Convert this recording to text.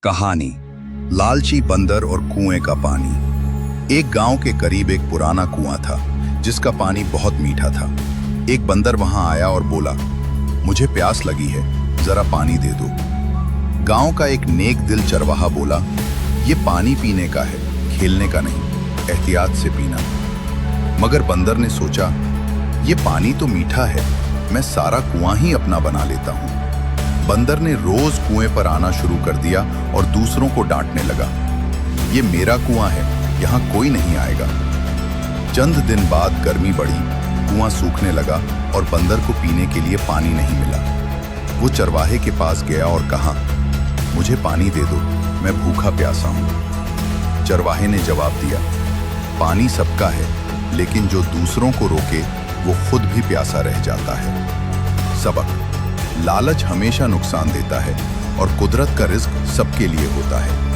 कहानी लालची बंदर और कुएं का पानी। एक गांव के करीब एक पुराना कुआं था जिसका पानी बहुत मीठा था। एक बंदर वहां आया और बोला, मुझे प्यास लगी है, जरा पानी दे दो। गांव का एक नेक दिल चरवाहा बोला, ये पानी पीने का है, खेलने का नहीं, एहतियात से पीना। मगर बंदर ने सोचा, ये पानी तो मीठा है, मैं सारा कुआं ही अपना बना लेता हूं। बंदर ने रोज कुएं पर आना शुरू कर दिया और दूसरों को डांटने लगा, ये मेरा कुआं है, यहां कोई नहीं आएगा। चंद दिन बाद गर्मी बढ़ी, कुआं सूखने लगा और बंदर को पीने के लिए पानी नहीं मिला। वो चरवाहे के पास गया और कहा, मुझे पानी दे दो, मैं भूखा प्यासा हूं। चरवाहे ने जवाब दिया, पानी सबका है, लेकिन जो दूसरों को रोके वो खुद भी प्यासा रह जाता है। सबक: लालच हमेशा नुकसान देता है और कुदरत का रिज़्क सबके लिए होता है।